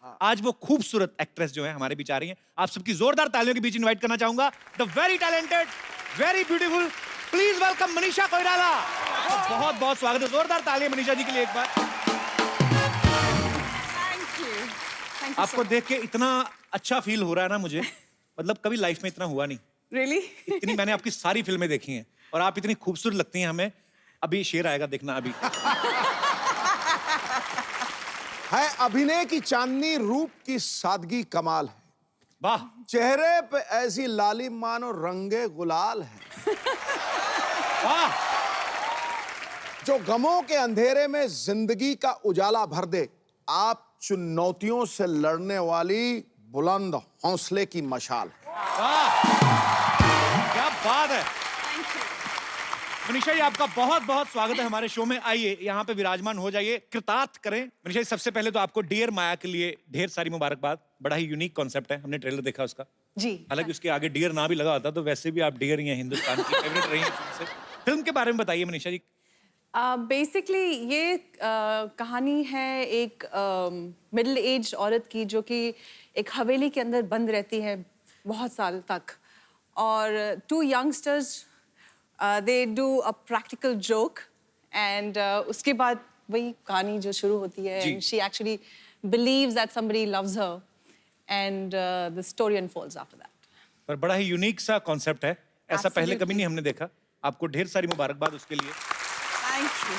आज वो खूबसूरत एक्ट्रेस जो है हमारे बीच आ रही हैं। आप सबकी जोरदार तालियों के बीच इनवाइट करना चाहूंगा the very talented, very beautiful, please welcome Manisha Koirala. बहुत बहुत स्वागत है, जोरदार तालियां मनीषा जी के लिए एक बार। Thank you आपको so देख के इतना अच्छा फील हो रहा है ना मुझे, मतलब कभी लाइफ में इतना हुआ नहीं। Really? इतनी मैंने आपकी सारी फिल्में देखी हैं और आप इतनी खूबसूरत लगती हैं हमें। अभी शेर आएगा, देखना अभी। है अभिनय की चांदनी, रूप की सादगी कमाल है। वाह, चेहरे पे ऐसी लाली मानो रंगे गुलाल है, वाह, जो गमों के अंधेरे में जिंदगी का उजाला भर दे। आप चुनौतियों से लड़ने वाली बुलंद हौसले की मशाल है। वाह, क्या बात है। मनीषा जी, आपका बहुत बहुत स्वागत है हमारे शो में। आइए यहाँ पे विराजमान हो जाइए, कृतार्थ करें। मनीषा जी, सबसे पहले तो आपको डियर माया के लिए ढेर सारी मुबारकबाद। बड़ा ही यूनिक कॉन्सेप्ट है, हमने ट्रेलर देखा उसका। जी। हालांकि उसके आगे डियर ना भी लगा होता तो वैसे भी आप डियर ही हैं, हिंदुस्तान की फेवरेट रही हैं शुरू से। फिल्म के बारे में बताइए मनीषा जी। बेसिकली ये कहानी है एक मिडिल एज औरत की जो कि एक हवेली के अंदर बंद रहती है बहुत साल तक, और two youngsters they do a practical joke and उसके बाद वही कहानी जो शुरू होती है, जी। And she actually believes that somebody loves her and the story unfolds after that. पर बड़ा ही यूनिक सा कॉन्सेप्ट है, ऐसा पहले Absolutely. कभी नहीं हमने देखा। आपको ढेर सारी मुबारकबाद उसके लिए। Thank you.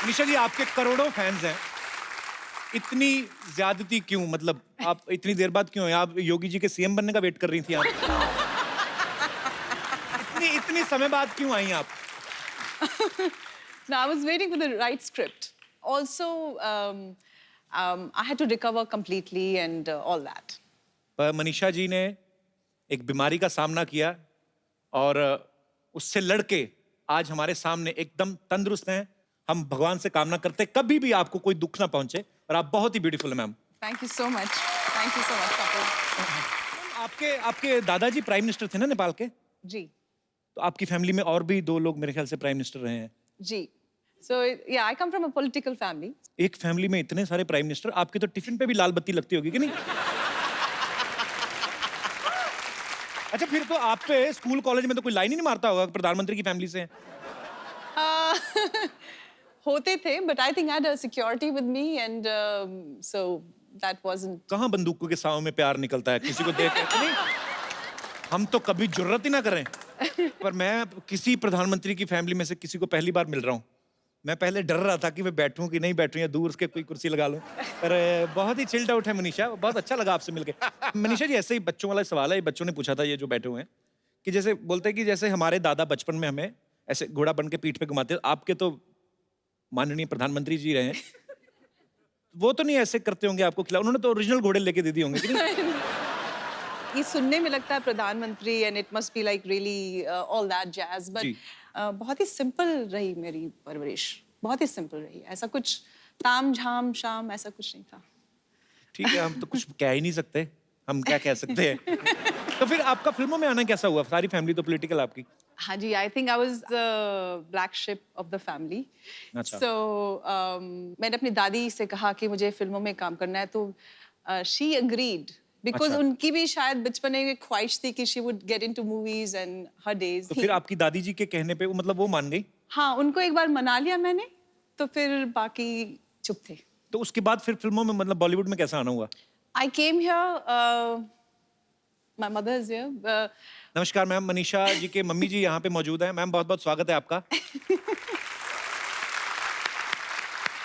मनीषा जी, आपके करोड़ों फैंस हैं, इतनी ज्यादती क्यों? मतलब आप इतनी देर बाद क्यों हैं? आप योगी जी के सीएम बनने का वेट कर रही थी आप? इतनी समय बाद क्यों आई आप? No, I was waiting for the right script. Also, I had to recover completely and all that. पर मनीषा जी ने एक बीमारी का सामना किया और उससे लड़के आज हमारे सामने एकदम तंदुरुस्त हैं। हम भगवान से कामना करते हैं कभी भी आपको कोई दुख ना पहुंचे, और आप बहुत ही ब्यूटीफुल हैं ma'am. Thank you so much. Thank you so much, Kapil. आपके आपके दादाजी प्राइम मिनिस्टर थे ना नेपाल के? जी, तो आपकी फैमिली में और भी 2 लोग मेरे ख्याल से प्राइम मिनिस्टर रहे हैं। जी. So yeah, I come from a political family. एक फैमिली में इतने सारे प्राइम मिनिस्टर, आपके तो टिफिन पे भी लाल बत्ती लगती होगी कि नहीं? अच्छा, फिर तो आप पे स्कूल कॉलेज में तो कोई लाइन ही नहीं मारता होगा प्रधानमंत्री की फैमिली से हैं। होते थे, but I think I had a security with me and so that wasn't. कहाँ बंदूकों के साव में प्यार निकलता है किसी को देख के? नहीं, हम तो कभी जुर्रत ही ना करें। पर मैं किसी प्रधानमंत्री की फैमिली में से किसी को पहली बार मिल रहा हूँ। मैं पहले डर रहा था कि मैं बैठूं कि नहीं बैठूं या दूर उसके कोई कुर्सी लगा लूं, पर बहुत ही चिल्ड आउट है मनीषा। बहुत अच्छा लगा आपसे मिलके। मनीषा जी, ऐसे ही बच्चों वाला सवाल है, बच्चों ने पूछा था ये जो बैठे हुए हैं, कि जैसे बोलते हैं कि जैसे हमारे दादा बचपन में हमें ऐसे घोड़ा बन के पीठ पे घुमाते, आपके तो माननीय प्रधानमंत्री जी रहे हैं, वो तो नहीं ऐसे करते होंगे आपको खिला? उन्होंने तो ओरिजिनल घोड़े लेके दे दिए होंगे कि नहीं? ये सुनने में लगता है प्रधानमंत्री and it must be like really all that jazz, जी। बट बहुत ही सिंपल रही मेरी परवरिश, बहुत ही सिंपल रही। ऐसा कुछ ताम झाम शाम ऐसा कुछ नहीं था। ठीक है, हम तो कुछ कह ही नहीं सकते, हम क्या कह सकते हैं। तो फिर आपका फिल्मों में आना कैसा हुआ? सारी फैमिली तो पॉलिटिकल आपकी। हाँ जी, I think I was the black sheep of the family. अच्छा। सो मैंने अपनी दादी से कहा कि मुझे फिल्मों में काम करना है, तो शी अग्रीड बिकॉज अच्छा। उनकी भी शायद बचपन में एक ख्वाहिश थी कि she would get into movies and her days. तो फिर आपकी दादी जी के कहने पे मतलब वो मान गई? हाँ, उनको एक बार मना लिया मैंने, तो फिर बाकी चुप थे। तो उसके बाद फिर फिल्मों में मतलब बॉलीवुड में कैसा आना हुआ? I came here, my mother is here. नमस्कार मैम, मनीषा जी के मम्मी जी यहाँ पे मौजूद हैं। मैम, बहुत बहुत स्वागत है आपका।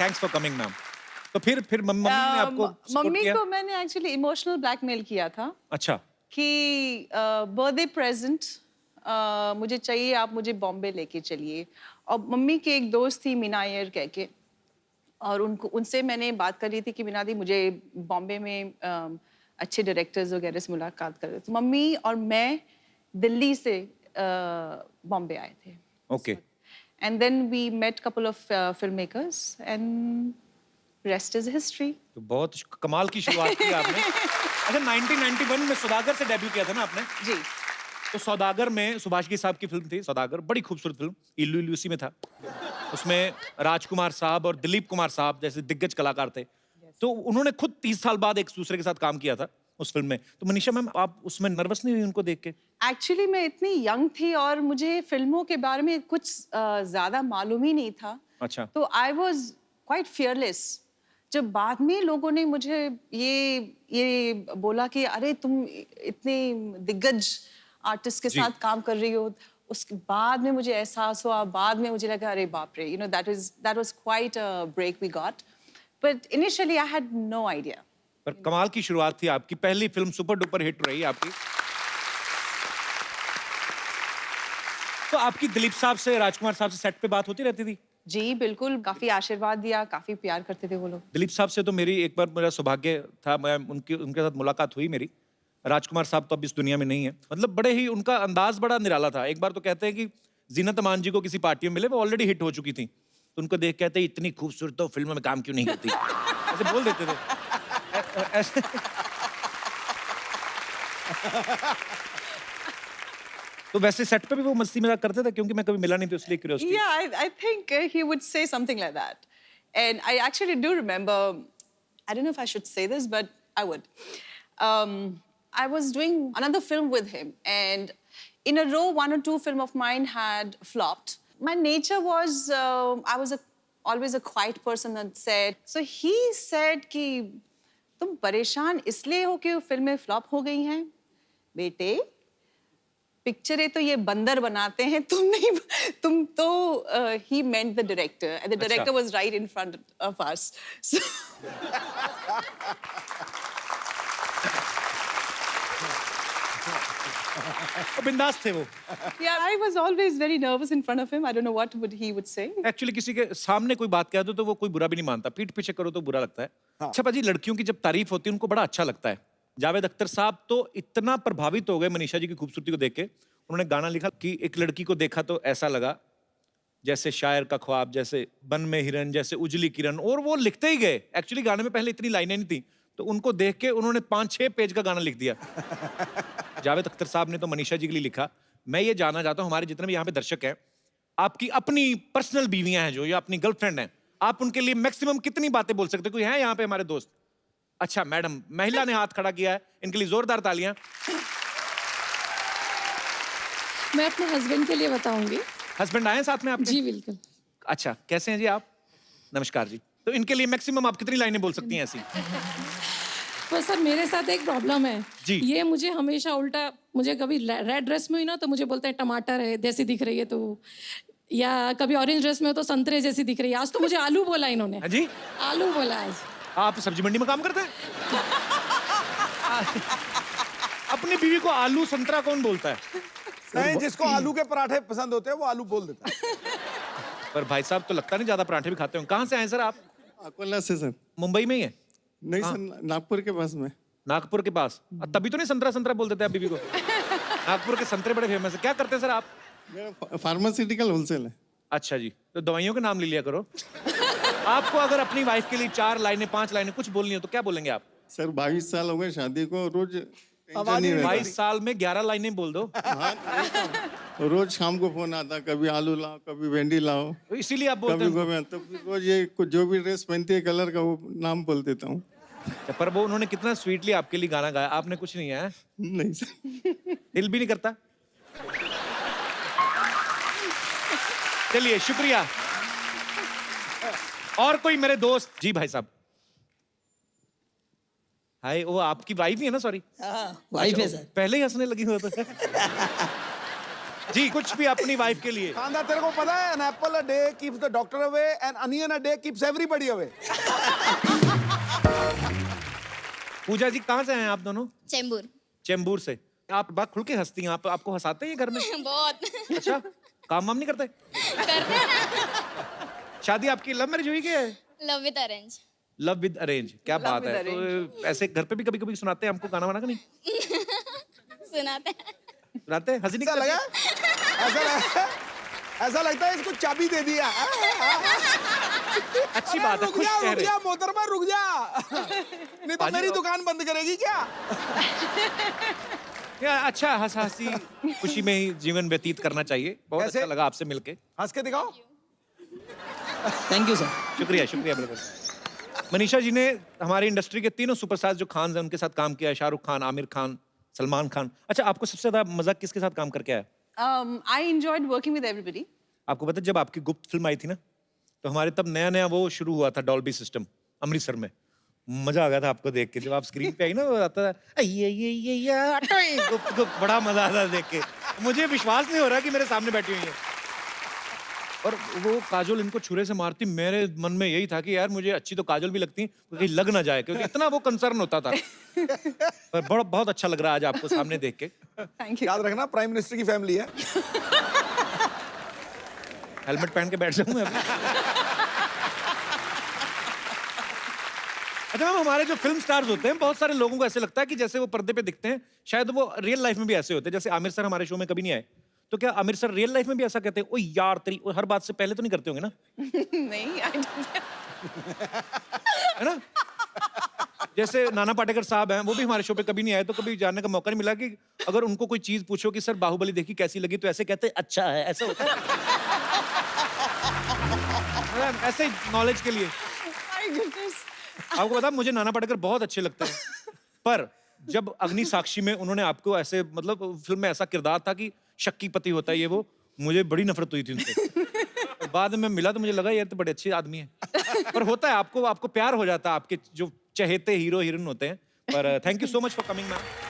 Thanks for coming ma'am. तो फिर मम्मी ने आपको सपोर्ट मम्मी किया? को मैंने एक्चुअली इमोशनल ब्लैकमेल किया था अच्छा। कि बर्थडे प्रेजेंट मुझे चाहिए, आप मुझे बॉम्बे लेके चलिए। और मम्मी की एक दोस्त थी मीना अय्यर कह के, और उनसे मैंने बात कर रही थी कि मीना दी मुझे बॉम्बे में अच्छे डायरेक्टर्स वगैरह से मुलाकात कर रहे थे। मम्मी और मैं दिल्ली से बॉम्बे आए थे। Okay. And then we met couple of film makers and rest is history. तो बहुत कमाल की शुरुआत की आपने। अच्छा, 1991 में सौदागर से डेब्यू किया था ना आपने? जी। तो सौदागर में सुभाष घई साहब की फिल्म थी सौदागर, बड़ी खूबसूरत फिल्म, इल्लू इल्लू उसी में था। उसमें राजकुमार साहब और दिलीप कुमार साहब जैसे दिग्गज कलाकार थे। तो उन्होंने खुद 30 साल बाद एक दूसरे के साथ काम किया था उस फिल्म में। तो मनीषा मैम, आप उसमें नर्वस नहीं हुई उनको देख के? एक्चुअली मैं इतनी यंग थी और मुझे फिल्मों के बारे में कुछ ज्यादा मालूम ही नहीं था। अच्छा। तो आई वॉज क्वाइट फियरलेस। जब बाद में लोगों ने मुझे ये बोला कि अरे तुम इतने दिग्गज आर्टिस्ट के जी। साथ काम कर रही हो, उसके बाद में मुझे एहसास हुआ, बाद में मुझे लगा अरे बाप रे, you know that was quite a break we got, but initially I had no idea. पर कमाल की शुरुआत थी आपकी, पहली फिल्म सुपर डुपर हिट रही आपकी। तो आपकी दिलीप साहब से, राजकुमार साहब से सेट पे बात होती रहती थी? जी बिल्कुल, काफी आशीर्वाद दिया, काफी प्यार करते थे वो लोग। दिलीप साहब से तो मेरी एक बार मेरा सौभाग्य था, मैं उनके साथ मुलाकात हुई मेरी। राजकुमार साहब तो अब इस दुनिया में नहीं है। मतलब बड़े ही, उनका अंदाज बड़ा निराला था। एक बार तो कहते हैं कि जीनत अमान जी को किसी पार्टी में मिले, वो ऑलरेडी हिट हो चुकी थी, तो उनको देख कहते इतनी खूबसूरत तो फिल्म में काम क्यों नहीं करती, ऐसे बोल देते थे। ऐसे तो वैसे सेट पे भी वो मस्ती मजाक करते थे? क्योंकि मैं कभी मिला नहीं, तो इसलिए curiosity. Yeah, I think he would say something like that. And I actually do remember, I don't know if I should say this, but I would. I was doing another film with him, and in a row, one or two film of mine had flopped. My nature was, I was always a quiet person on set. So he said कि तुम परेशान इसलिए हो कि फिल्में flop हो गई हैं? बेटे, पिक्चरें तो ये बंदर बनाते हैं, तुम नहीं, तुम तो he meant the director, and the director was right in front of us. So बिंदास थे वो। yeah, I was always very nervous in front of him. I don't know what he would say. Actually किसी के सामने कोई बात कह दो तो वो कोई बुरा भी नहीं मानता, पीठ पीछे करो तो बुरा लगता है। अच्छा पाजी, लड़कियों की जब तारीफ होती है उनको बड़ा अच्छा लगता है। जावेद अख्तर साहब तो इतना प्रभावित हो गए मनीषा जी की खूबसूरती को देख के, उन्होंने गाना लिखा कि एक लड़की को देखा तो ऐसा लगा जैसे शायर का ख्वाब, जैसे बन में हिरन, जैसे उजली किरण, और वो लिखते ही गए। एक्चुअली गाने में पहले इतनी लाइनें नहीं थी, तो उनको देख के उन्होंने 5-6 पेज का गाना लिख दिया। जावेद अख्तर साहब ने तो मनीषा जी के लिए लिखा। मैं ये जानना चाहता हूँ, हमारे जितने भी यहाँ पे दर्शक हैं, आपकी अपनी पर्सनल बीवियां हैं जो, या अपनी गर्लफ्रेंड हैं, आप उनके लिए मैक्सिमम कितनी बातें बोल सकते हैं? कोई है यहाँ पे हमारे दोस्त? अच्छा मैडम, महिला ने हाथ खड़ा किया है, इनके लिए जोरदार तालियां। मैं अपने हस्बैंड के लिए बताऊंगी। हस्बैंड आए हैं साथ में आपके? जी बिल्कुल। अच्छा, कैसे हैं जी आप? नमस्कार जी। तो इनके लिए मैक्सिमम आप कितनी लाइनें बोल सकती हैं ऐसी? पर सर मेरे साथ एक प्रॉब्लम है जी। ये मुझे हमेशा उल्टा, मुझे कभी रेड ड्रेस में हुई ना तो मुझे बोलते हैं टमाटर है जैसी दिख रही है, तो या कभी ऑरेंज ड्रेस में हो तो संतरे जैसी दिख रही है। आज तो मुझे आलू बोला इन्होंने। हाँ जी, आलू बोला आज। आप सब्जी मंडी में काम करते हैं? अपनी बीवी को आलू संतरा कौन बोलता है? नहीं, जिसको आलू के पराठे पसंद होते हैं वो आलू बोल देता है। पर भाई साहब तो लगता नहीं ज्यादा पराठे भी खाते हो। कहाँ से आए सर आप? अकोला से सर। मुंबई में ही है? नहीं सर, नागपुर के पास में। नागपुर के पास? तभी तो नहीं संतरा संतरा बोल देते आप बीवी को। नागपुर के संतरे बड़े फेमस है। क्या करते हैं सर आप? मेरा फार्मास्यूटिकल होलसेल है। अच्छा जी, तो दवाइयों के नाम ले लिया करो। आपको अगर अपनी वाइफ के लिए 4 लाइनें 5 लाइनें कुछ बोलनी हो तो क्या बोलेंगे आप? सर 22 साल हो गए शादी को, रोज टेंशन आवाज नहीं नहीं रहता। 22 साल में 11 लाइनें बोल दो। हाँ, रोज शाम को फोन आता, कभी आलू लाओ, कभी भिंडी लाओ, तो इसीलिए आप बोलते कभी हैं। गोभी। तो रोज ये जो भी ड्रेस पहनती है कलर का वो नाम बोल देता हूँ। पर वो उन्होंने कितना स्वीटली आपके लिए गाना गाया, आपने कुछ नहीं है? नहीं सर। दिल भी नहीं करता? चलिए शुक्रिया। और कोई मेरे दोस्त? जी भाई साहब। हाय, वो आपकी वाइफ ही है ना? सॉरी, वाइफ है सर। पहले ही हंसने लगी हो तो। जी, कुछ भी अपनी वाइफ के लिए। खानदार, तेरे को पता है, an apple a day keeps the doctor away, an onion a day keeps everybody away. पूजा जी कहाँ से हैं आप दोनों? चेंबूर। चेंबूर से। आप बात खुल के हंसती हैं, आपको हंसाते हैं ये घर में? बहुत। अच्छा, काम वाम नहीं करते? करते हैं ना। शादी आपकी लव मैरिज हुई क्या है? Love with arrange. Love with arrange, क्या Love बात with है। तो ऐसे घर पे भी कभी कभी सुनाते हैं हमको गाना वाना का? नहीं सुनाते हैं। सुनाते हैं? हंसी ऐसा नहीं लगा, ऐसा लगता है इसको चाबी दे दिया। अच्छी बात है, रुक खुश जा, रुक चेहरे। जा मोहतरमा, रुक जा, नहीं तो पाजी, मेरी और- दुकान बंद करेगी क्या? या अच्छा, हंसी खुशी में ही जीवन व्यतीत करना चाहिए। बहुत कैसे? अच्छा लगा आपसे मिलके। हंस के दिखाओ। Thank you sir. शुक्रिया शुक्रिया ब्रदर। मनीषा जी ने हमारी इंडस्ट्री के तीनों सुपरस्टार्स जो खान हैं उनके साथ काम किया है, शाहरुख खान, आमिर खान, सलमान खान। अच्छा, आपको सबसे ज्यादा मजा किसके साथ काम करके आया? I enjoyed working with everybody. आपको पता है जब आपकी गुप्त फिल्म आई थी ना, तो हमारे तब नया नया वो शुरू हुआ था डॉल्बी सिस्टम अमृतसर में। मजा आ गया था आपको देख के, जब आप स्क्रीन पे आई ना, वो आता था गुप्त गुप्त, बड़ा मजा आता था देख के। मुझे विश्वास नहीं हो रहा कि मेरे सामने बैठी हुई है। और वो काजोल इनको छुरे से मारती, मेरे मन में यही था कि यार मुझे अच्छी तो काजोल भी लगती, कहीं लग ना जाए, क्योंकि इतना वो कंसर्न होता था। पर बहुत अच्छा लग रहा है आज आपको सामने देख के। Thank you. याद रखना प्राइम मिनिस्टर की फैमिली है। हेलमेट पहन के बैठ जाऊं मैं अभी। अच्छा मैम, हमारे जो फिल्म स्टार्स होते हैं, बहुत सारे लोगों को ऐसे लगता है कि जैसे वो पर्दे पे दिखते हैं, शायद वो रियल लाइफ में भी ऐसे होते हैं। जैसे आमिर सर हमारे शो में कभी नहीं आए, तो क्या आमिर सर रियल लाइफ में भी ऐसा कहते हैं, ओ यार तेरी, हर बात से पहले तो नहीं करते होंगे ना? नहीं, I don't. है ना? जैसे नाना पाटेकर साहब हैं, वो भी हमारे शो पे कभी नहीं आए, तो कभी जानने का मौका नहीं मिला कि अगर उनको कोई चीज पूछो कि सर बाहुबली देखी कैसी लगी, तो ऐसे कहते हैं अच्छा है, ऐसा होता है। मतलब ऐसे ही नॉलेज के लिए। My goodness. आपको पता, मुझे नाना पाटेकर बहुत अच्छे लगते हैं, पर जब अग्नि साक्षी में उन्होंने आपको ऐसे, मतलब फिल्म में ऐसा किरदार था कि शक्की पति होता है ये वो, मुझे बड़ी नफरत हुई थी उनसे। और बाद में मिला तो मुझे लगा यार तो बड़े अच्छे आदमी है। पर होता है, आपको प्यार हो जाता है आपके जो चहेते हीरो हीरोइन होते हैं। पर thank you so much for coming ma'am.